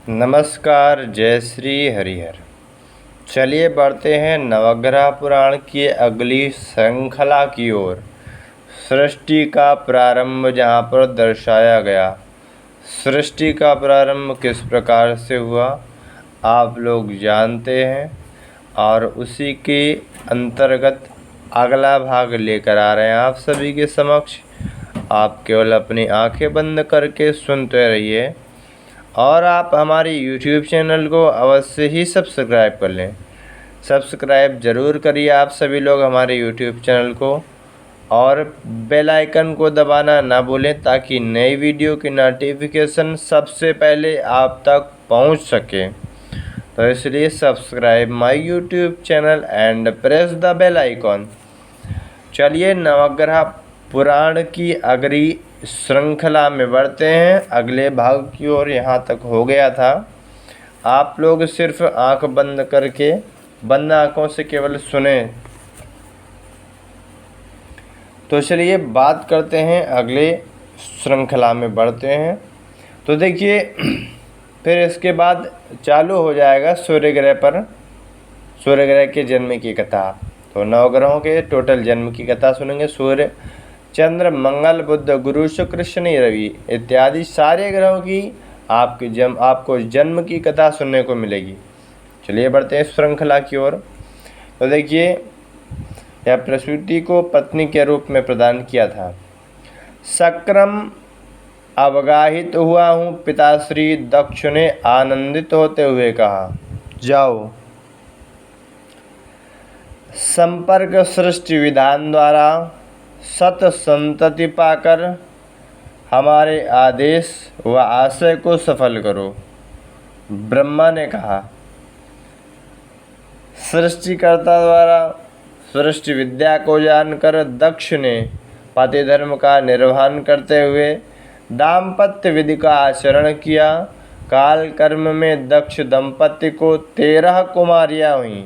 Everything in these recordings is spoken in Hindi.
नमस्कार, जय श्री हरिहर। चलिए बढ़ते हैं नवग्रह पुराण की अगली श्रृंखला की ओर। सृष्टि का प्रारंभ जहाँ पर दर्शाया गया। सृष्टि का प्रारंभ किस प्रकार से हुआ आप लोग जानते हैं, और उसी के अंतर्गत अगला भाग लेकर आ रहे हैं आप सभी के समक्ष। आप केवल अपनी आंखें बंद करके सुनते रहिए, और आप हमारे YouTube चैनल को अवश्य ही सब्सक्राइब कर लें। सब्सक्राइब ज़रूर करिए आप सभी लोग हमारे YouTube चैनल को, और बेल आइकन को दबाना ना भूलें ताकि नई वीडियो की नोटिफिकेशन सबसे पहले आप तक पहुंच सके। तो इसलिए subscribe my YouTube channel and press the bell icon. चलिए नवग्रह पुराण की अगली श्रृंखला में बढ़ते हैं। अगले भाग की ओर यहाँ तक हो गया था। आप लोग सिर्फ आंख बंद करके, बंद आंखों से केवल सुने। तो चलिए बात करते हैं, अगले श्रृंखला में बढ़ते हैं। तो देखिए फिर इसके बाद चालू हो जाएगा सूर्य ग्रह पर, सूर्य ग्रह के जन्म की कथा। तो नवग्रहों के टोटल जन्म की कथा सुनेंगे। सूर्य, चंद्र, मंगल, बुध, गुरु, शुक्र, शनि, रवि इत्यादि सारे ग्रहों की आपको जन्म की कथा सुनने को मिलेगी। चलिए बढ़ते हैं श्रृंखला की ओर। तो देखिए, यह प्रसूति को पत्नी के रूप में प्रदान किया था। सक्रम अवगाहित हुआ हूँ, पिताश्री दक्ष ने आनंदित होते हुए कहा, जाओ संपर्क सृष्टि विधान द्वारा सत संतति पाकर हमारे आदेश व आशय को सफल करो। ब्रह्मा ने कहा। सृष्टिकर्ता द्वारा सृष्टि विद्या को जानकर दक्ष ने पति धर्म का निर्वहन करते हुए दाम्पत्य विधि का आचरण किया। काल कर्म में दक्ष दंपति को 13 कुमारियाँ हुईं।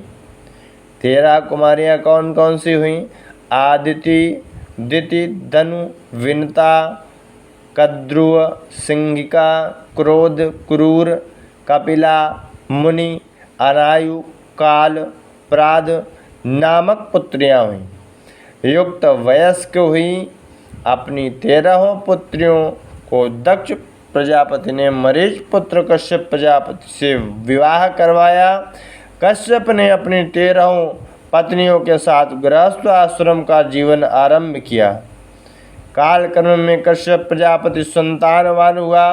13 कुमारियाँ कौन कौन सी हुईं? आदिति, दिति, धनु, विनता, कद्रुव, सिंहिका, क्रोध, क्रूर, कपिला, मुनि, अनायु, काल, प्राद नामक पुत्रियाँ हुईं। युक्त वयस्क हुई। अपनी 13 पुत्रियों को दक्ष प्रजापति ने मरीच पुत्र कश्यप प्रजापति से विवाह करवाया। कश्यप ने अपनी 13 पत्नियों के साथ गृहस्थ आश्रम का जीवन आरंभ किया। काल क्रम में कश्यप प्रजापति संतानवान हुआ।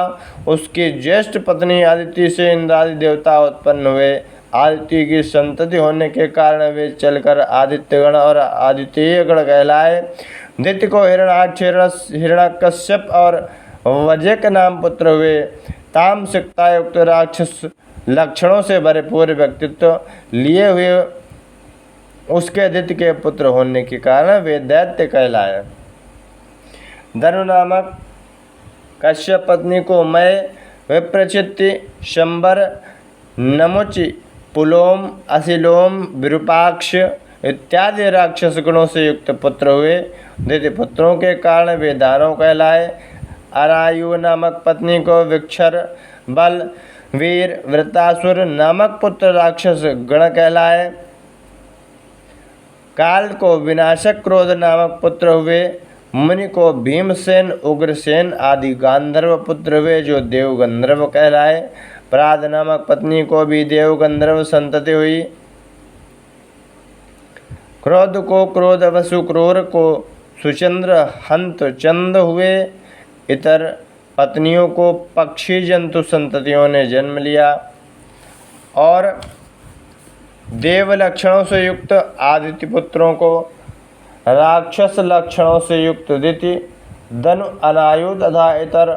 उसकी ज्येष्ठ पत्नी आदिति से इंद्रादि देवता उत्पन्न हुए। आदित्य की संतति होने के कारण वे चलकर आदित्यगण और आदित्यगण कहलाए। दित्य को हिरणाक्ष, हिरण्यकश्यप और वज्रक नाम पुत्र हुए। तामसिकता युक्त राक्षस लक्षणों से भरपूर व्यक्तित्व लिए हुए उसके दित्य के पुत्र होने के कारण वे दैत्य कहलाए। धनु नामक कश्यप पत्नी को मैं, विप्रचित्ति, शंबर, नमुचि, पुलोम, असिलोम, विरूपाक्ष इत्यादि राक्षस गुणों से युक्त पुत्र हुए। दित्य पुत्रों के कारण वे दानव कहलाए। अरायु नामक पत्नी को विक्षर, बल, वीर, वृत्तासुर नामक पुत्र राक्षस गण कहलाए। काल को विनाशक क्रोध नामक पुत्र हुए। मुनि को भीमसेन, उग्रसेन आदि गांधर्व पुत्र हुए जो देव गंधर्व कहलाए। प्राद नामक पत्नी को भी देव गंधर्व संतति हुई। क्रोध को क्रोध वसु, क्रूर को सुचंद्र, हंत चंद हुए। इतर पत्नियों को पक्षी जंतु संततियों ने जन्म लिया। और देव लक्षणों से युक्त आदित्य पुत्रों को राक्षस लक्षणों से युक्त दिति, धनु, अनायु तथा इतर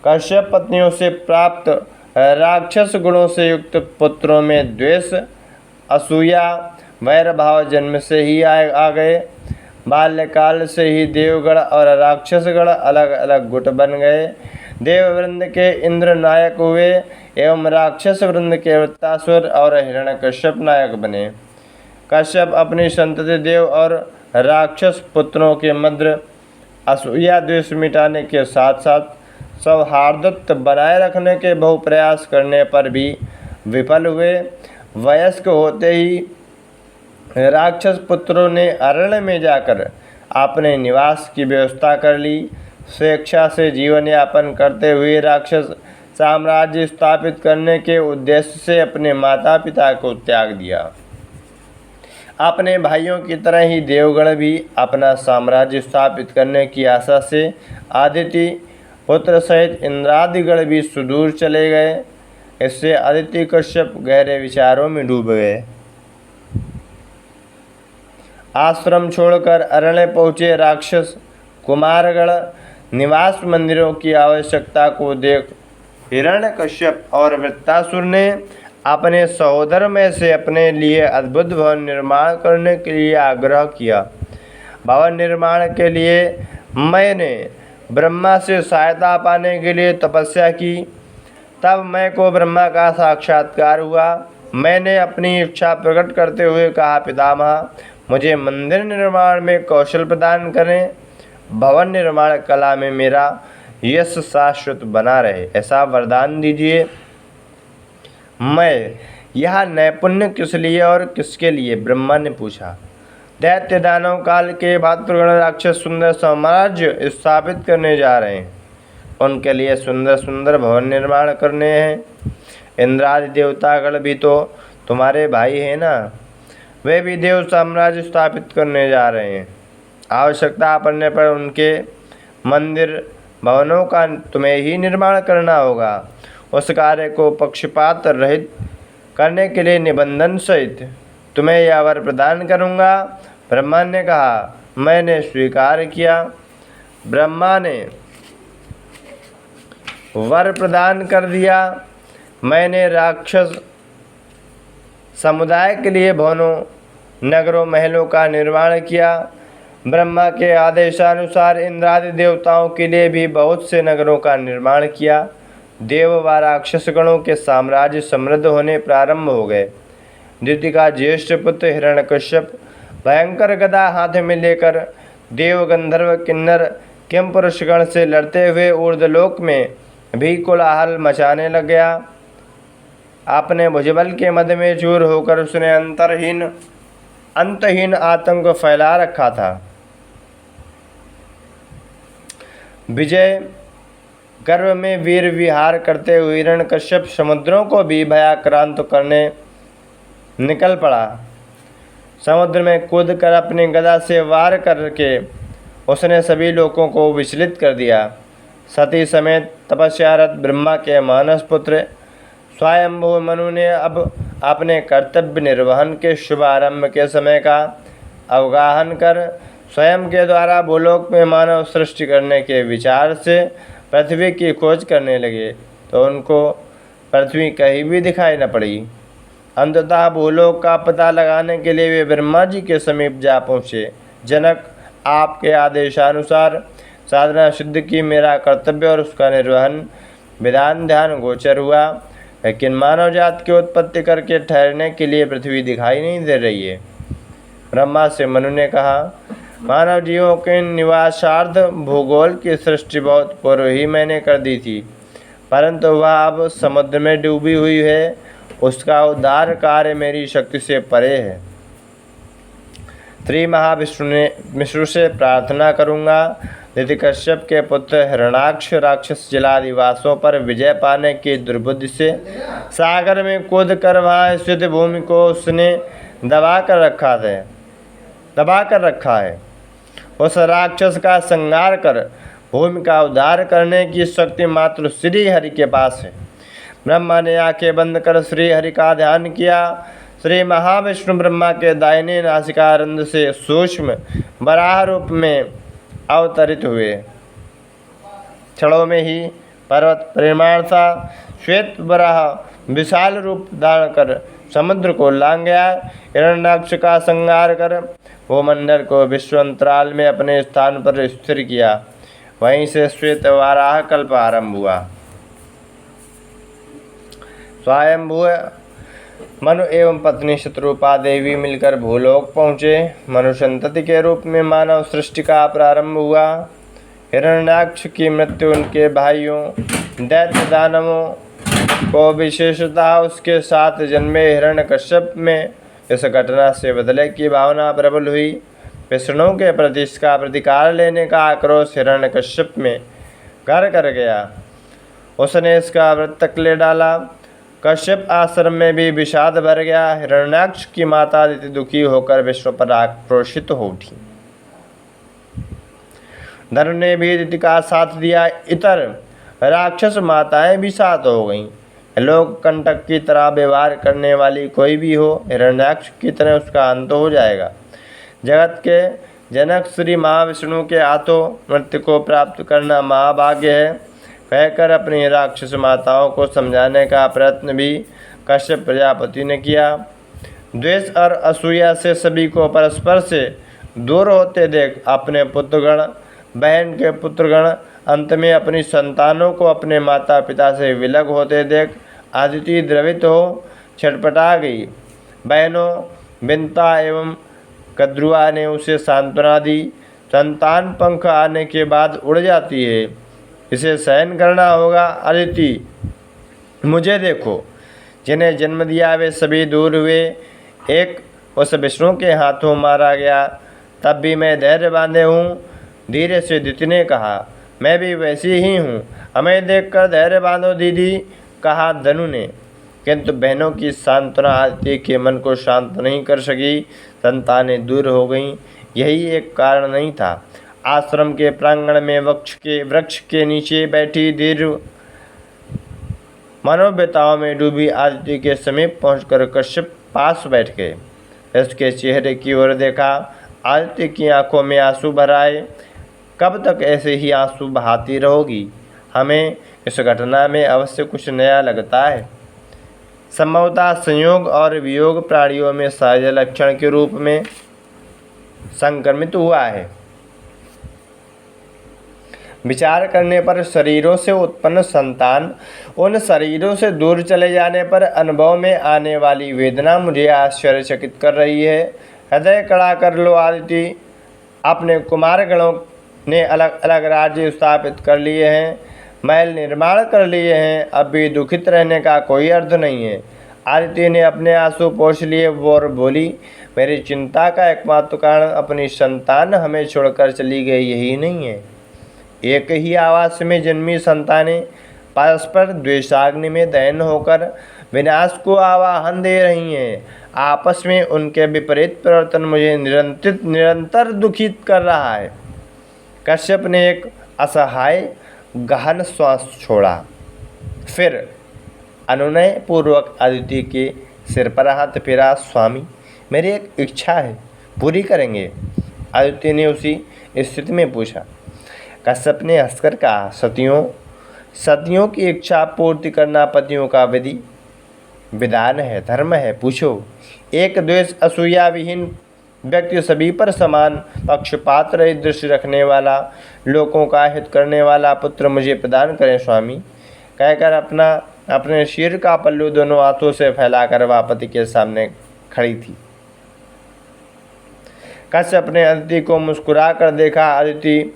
कश्यप पत्नियों से प्राप्त राक्षस गुणों से युक्त पुत्रों में द्वेष, असूया, वैर भाव जन्म से ही आ गए। बाल्यकाल से ही देवगण और राक्षसगण अलग अलग गुट बन गए। देववृंद के इंद्र नायक हुए एवं राक्षस वृंद के वृत्तासुर और हिरण्यकश्यप नायक बने। कश्यप अपनी संतति देव और राक्षस पुत्रों के मध्य असूया द्वेष मिटाने के साथ साथ सौहार्दत्व बनाए रखने के बहु प्रयास करने पर भी विफल हुए। वयस्क होते ही राक्षस पुत्रों ने अरण्य में जाकर अपने निवास की व्यवस्था कर ली। स्वेच्छा से जीवन यापन करते हुए राक्षस साम्राज्य स्थापित करने के उद्देश्य से अपने माता पिता को त्याग दिया। अपने भाइयों की तरह ही देवगण भी अपना साम्राज्य स्थापित करने की आशा से आदिति पुत्र सहित इंद्रादिगण भी सुदूर चले गए। इससे आदित्य कश्यप गहरे विचारों में डूब गए। आश्रम छोड़कर अरण्य पहुँचे राक्षस कुमारगण निवास मंदिरों की आवश्यकता को देख हिरण्यकश्यप और वृत्तासुर ने अपने सहोदर में से अपने लिए अद्भुत भवन निर्माण करने के लिए आग्रह किया। भवन निर्माण के लिए मैंने ब्रह्मा से सहायता पाने के लिए तपस्या की। तब मैं को ब्रह्मा का साक्षात्कार हुआ। मैंने अपनी इच्छा प्रकट करते हुए कहा, पितामह, मुझे मंदिर निर्माण में कौशल प्रदान करें। भवन निर्माण कला में मेरा यश शाश्वत बना रहे, ऐसा वरदान दीजिए। मैं यह नैपुण्य किस लिए और किसके लिए? ब्रह्मा ने पूछा। दैत्य दानव काल के भातृगण राक्षस सुंदर साम्राज्य स्थापित करने जा रहे हैं। उनके लिए सुंदर सुंदर भवन निर्माण करने हैं। इंद्रादि देवतागण भी तो तुम्हारे भाई हैं ना, वे भी देव साम्राज्य स्थापित करने जा रहे हैं। आवश्यकता पड़ने पर उनके मंदिर भवनों का तुम्हें ही निर्माण करना होगा। उस कार्य को पक्षपात रहित करने के लिए निबंधन सहित तुम्हें यह वर प्रदान करूँगा। ब्रह्मा ने कहा। मैंने स्वीकार किया। ब्रह्मा ने वर प्रदान कर दिया। मैंने राक्षस समुदाय के लिए भवनों, नगरों, महलों का निर्माण किया। ब्रह्मा के आदेशानुसार इंद्रादि देवताओं के लिए भी बहुत से नगरों का निर्माण किया। देव व राक्षस गणों के साम्राज्य समृद्ध होने प्रारंभ हो गए। दिति का ज्येष्ठ पुत्र हिरण्यकश्यप भयंकर गदा हाथ में लेकर देव, गंधर्व, किन्नर, किमपुरुषगण से लड़ते हुए ऊर्ध्वलोक में भी कोलाहल मचाने लग गया। अपने भुजबल के मध्य में चूर होकर उसने अंतहीन आतंक फैला रखा था। विजय गर्व में वीर विहार करते हुए हिरण्यकश्यप समुद्रों को भी भयाक्रांत करने निकल पड़ा। समुद्र में कूद कर अपनी गदा से वार करके उसने सभी लोगों को विचलित कर दिया। सती समेत तपस्यारत ब्रह्मा के मानस पुत्र स्वयंभू मनु ने अब अपने कर्तव्य निर्वहन के शुभारंभ के समय का अवगाहन कर स्वयं के द्वारा भूलोक में मानव सृष्टि करने के विचार से पृथ्वी की खोज करने लगे, तो उनको पृथ्वी कहीं भी दिखाई न पड़ी। अंततः भूलोक का पता लगाने के लिए वे ब्रह्मा जी के समीप जा पहुँचे। जनक, आपके आदेशानुसार साधना सिद्ध की मेरा कर्तव्य और उसका निर्वहन विधान ध्यान गोचर हुआ, लेकिन मानव जात की उत्पत्ति करके ठहरने के लिए पृथ्वी दिखाई नहीं दे रही है। ब्रह्मा से मनु ने कहा, मानव जीवों के निवासार्थ भूगोल की सृष्टि बहुत पूर्व ही मैंने कर दी थी, परंतु वह अब समुद्र में डूबी हुई है। उसका उद्धार कार्य मेरी शक्ति से परे है। श्री महाविष्णु से प्रार्थना करूँगा। दिति कश्यप के पुत्र हिरण्याक्ष राक्षस जलादिवासों पर विजय पाने की दुर्बुद्धि से सागर में कूद कर वहाँ स्थित भूमि को उसने दबा कर रखा है। उस राक्षस का संहार कर भूमि का उद्धार करने की शक्ति मात्र श्री हरि के पास है। ब्रह्मा ने आंखें बंद कर श्री हरि का ध्यान किया। श्री महाविष्णु ब्रह्मा के दाहिने नासिकारंध से सूक्ष्म वराह रूप में अवतरित हुए। क्षणों में ही पर्वत परिमाण था। श्वेत वराह विशाल रूप धारण कर समुद्र को लांग गया। हिरण्याक्ष का संहार कर भूमंडल को विश्वंतराल में अपने स्थान पर स्थिर किया। वहीं से श्वेत वराह कल्प आरंभ हुआ। स्वयंभू मनु एवं पत्नी शत्रुपा देवी मिलकर भूलोक पहुँचे। मनु संतति के रूप में मानव सृष्टि का प्रारंभ हुआ। हिरण्याक्ष की मृत्यु उनके भाइयों दैत्य दानवों को विशेषतः उसके साथ जन्मे हिरण्यकश्यप में इस घटना से बदले की भावना प्रबल हुई। विष्णु के प्रति इसका प्रतिकार लेने का आक्रोश हिरण्यकश्यप में घर कर गया। उसने इसका व्रत तक ले डाला। कश्यप आश्रम में भी विषाद भर गया। हिरण्याक्ष की माता अदिति दुखी होकर विष्णु पर आक्रोशित हो उठी। धनु ने भी अदिति का साथ दिया। इतर राक्षस माताएं भी साथ हो गईं। लोग कंटक की तरह व्यवहार करने वाली कोई भी हो, हिरण्याक्ष की तरह उसका अंत हो जाएगा। जगत के जनक श्री महाविष्णु के हाथों मृत्यु को प्राप्त करना महाभाग्य है कहकर अपनी राक्षस माताओं को समझाने का प्रयत्न भी कश्यप प्रजापति ने किया। द्वेष और असूया से सभी को परस्पर से दूर होते देख अपने पुत्रगण, बहन के पुत्रगण, अंत में अपनी संतानों को अपने माता पिता से विलग होते देख अदिति द्रवित हो छटपटा गई। बहनों बिंता एवं कद्रुआ ने उसे सांत्वना दी। संतान पंख आने के बाद उड़ जाती है, इसे सहन करना होगा। अदिति मुझे देखो, जिन्हें जन्म दिया वे सभी दूर हुए। एक उस विष्णु के हाथों मारा गया, तब भी मैं धैर्य बांधे हूँ। धीरे से अदिति ने कहा, मैं भी वैसी ही हूँ, हमें देखकर धैर्य बांधो दीदी, कहा धनु ने। किंतु बहनों की सांत्वना अदिति के मन को शांत नहीं कर सकी। संतानें दूर हो गईं, यही एक कारण नहीं था। आश्रम के प्रांगण में वृक्ष के नीचे बैठी दीर्घ मनोव्यताओं में डूबी अदिति के समीप पहुंचकर कश्यप पास बैठ गए। उसके चेहरे की ओर देखा। अदिति की आंखों में आंसू भर आए। कब तक ऐसे ही आंसू बहाती रहोगी? हमें इस घटना में अवश्य कुछ नया लगता है। संभवतः संयोग और वियोग प्राणियों में सहज लक्षण के रूप में संक्रमित हुआ है। विचार करने पर शरीरों से उत्पन्न संतान उन शरीरों से दूर चले जाने पर अनुभव में आने वाली वेदना मुझे आश्चर्यचकित कर रही है। हृदय कड़ा कर लो अदिति, अपने कुमारगणों ने अलग अलग राज्य स्थापित कर लिए हैं, महल निर्माण कर लिए हैं, अब भी दुखित रहने का कोई अर्थ नहीं है। अदिति ने अपने आंसू पोंछ लिए और बोली, मेरी चिंता का एकमात्र कारण अपनी संतान हमें छोड़कर चली गई यही नहीं है। एक ही आवास में जन्मी संतानें परस्पर द्वेषाग्नि में दहन होकर विनाश को आवाहन दे रही हैं। आपस में उनके विपरीत प्रवर्तन मुझे निरंतर दुखित कर रहा है। कश्यप ने एक असहाय गहन श्वास छोड़ा, फिर अनुनय पूर्वक अदिति के सिर पर हाथ फेरा। स्वामी, मेरी एक इच्छा है, पूरी करेंगे? अदिति ने उसी स्थिति में पूछा। कश्यप ने हंसकर कहा, सतियों की इच्छा पूर्ति करना पतियों का विधान है, धर्म है। पूछो। एक द्वेष असूया विहीन व्यक्ति, सभी पर समान पक्षपात रहित दृष्टि रखने वाला, लोगों का हित करने वाला पुत्र मुझे प्रदान करें स्वामी, कहकर अपने सिर का पल्लू दोनों हाथों से फैलाकर वह पति के सामने खड़ी थी। कश्यप ने अदिति को मुस्कुरा कर देखा। अदिति,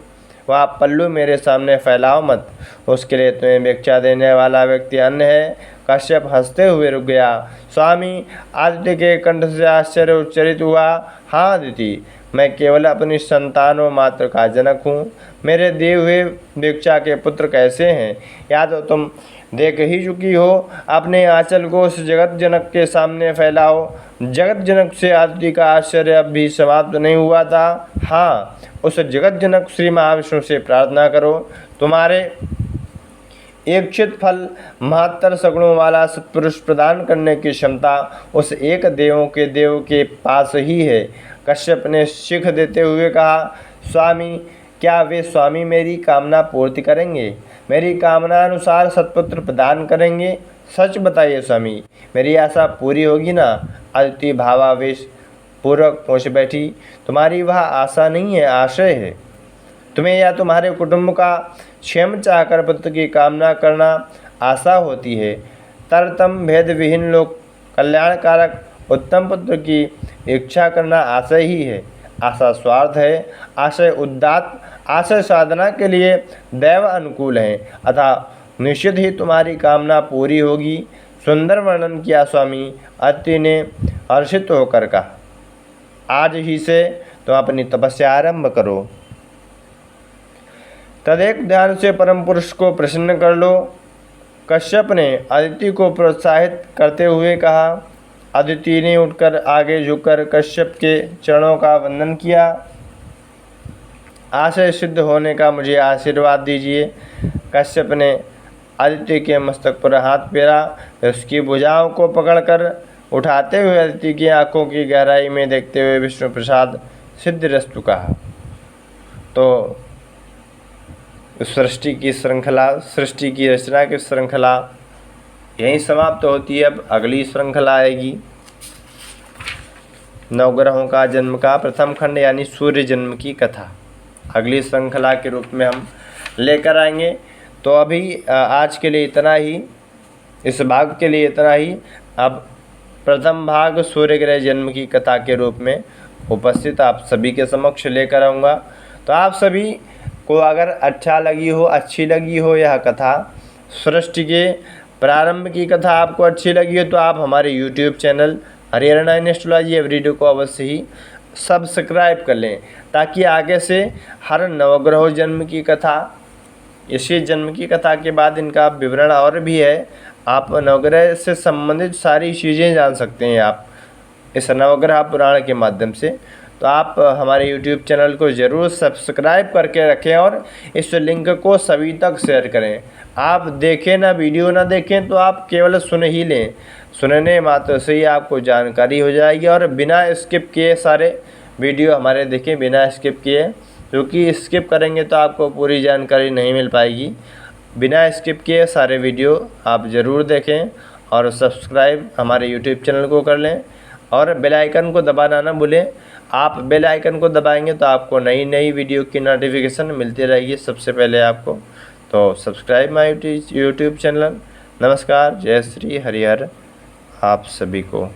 वह पल्लू मेरे सामने फैलाओ मत, उसके लिए तुम्हें भिक्षा देने वाला व्यक्ति अन्य है। कश्यप हंसते हुए रुक गया। स्वामी, अदिति के कंठ से आश्चर्य उच्चरित हुआ। हाँ अदिति, मैं केवल अपनी संतानों मात्र का जनक हूँ। मेरे दिए हुए भिक्षा के पुत्र कैसे हैं, या तो तुम देख ही चुकी हो। अपने आंचल को उस जगत जनक के सामने फैलाओ। जगत जनक से अदिति का आश्चर्य अब भी समाप्त नहीं हुआ था। हाँ, उस जगत जनक श्री महाविष्णु से प्रार्थना करो। तुम्हारे इच्छित फल महत्तर सगुणों वाला सत्पुरुष प्रदान करने की क्षमता उस एक देवों के देव के पास ही है। कश्यप ने शिख देते हुए कहा, स्वामी, क्या वे स्वामी मेरी कामना पूर्ति करेंगे, मेरी कामना अनुसार सत्पुत्र प्रदान करेंगे? सच बताइए स्वामी, मेरी आशा पूरी होगी ना? अदिति भावावेश पूर्वक पहुँच बैठी। तुम्हारी वह आशा नहीं है, आशय है। तुम्हें या तुम्हारे कुटुंब का क्षेम चाहकर पुत्र की कामना करना आशा होती है। तरतम भेद विहीन लोक कल्याणकारक उत्तम पुत्र की इच्छा करना आशय ही है। आशा स्वार्थ है, आशय उदात्त आशय साधना के लिए दैव अनुकूल हैं, अतः निश्चित ही तुम्हारी कामना पूरी होगी। सुंदर वर्णन किया स्वामी अत्रि ने हर्षित होकर कहा, आज ही से तुम अपनी तपस्या आरंभ करो। तदेक ध्यान से परम पुरुष को प्रसन्न कर लो। कश्यप ने अदिति को प्रोत्साहित करते हुए कहा। अदिति ने उठकर आगे झुककर कश्यप के चरणों का वंदन किया। आशय सिद्ध होने का मुझे आशीर्वाद दीजिए। कश्यप ने अदिति के मस्तक पर हाथ फेरा, उसकी भुजाओं को पकड़कर उठाते हुए अदिति की आंखों की गहराई में देखते हुए विष्णु प्रसाद सिद्धिरस्तु कहा। तो सृष्टि की श्रृंखला, सृष्टि की रचना की श्रृंखला यहीं समाप्त होती है। अब अगली श्रृंखला आएगी नवग्रहों का जन्म का प्रथम खंड यानी सूर्य जन्म की कथा, अगली श्रृंखला के रूप में हम लेकर आएंगे। तो अभी आज के लिए इतना ही, इस भाग के लिए इतना ही। अब प्रथम भाग सूर्य ग्रह जन्म की कथा के रूप में उपस्थित आप सभी के समक्ष लेकर आऊँगा। तो आप सभी को अगर अच्छी लगी हो यह कथा, सृष्टि के प्रारंभ की कथा आपको अच्छी लगी हो, तो आप हमारे YouTube channel Harihar 9 astrology everyday को अवश्य ही सब्सक्राइब कर लें, ताकि आगे से हर नवग्रह जन्म की कथा, इसी जन्म की कथा के बाद इनका विवरण और भी है, आप नवग्रह से संबंधित सारी चीज़ें जान सकते हैं आप इस नवग्रह पुराण के माध्यम से। तो आप हमारे YouTube चैनल को ज़रूर सब्सक्राइब करके रखें और इस लिंक को सभी तक शेयर करें। आप देखें ना, वीडियो ना देखें, तो आप केवल सुन ही लें, सुनने मात्र से ही आपको जानकारी हो जाएगी। और बिना स्किप किए सारे वीडियो हमारे देखें, बिना स्किप किए, क्योंकि स्किप करेंगे तो आपको पूरी जानकारी नहीं मिल पाएगी। बिना स्किप किए सारे वीडियो आप ज़रूर देखें और सब्सक्राइब हमारे YouTube चैनल को कर लें और बेल आइकन को दबाना ना भूलें। आप बेल आइकन को दबाएंगे तो आपको नई नई वीडियो की नोटिफिकेशन मिलती रहेगी सबसे पहले आपको। तो सब्सक्राइब माय YouTube चैनल। नमस्कार, जय श्री हरिहर आप सभी को।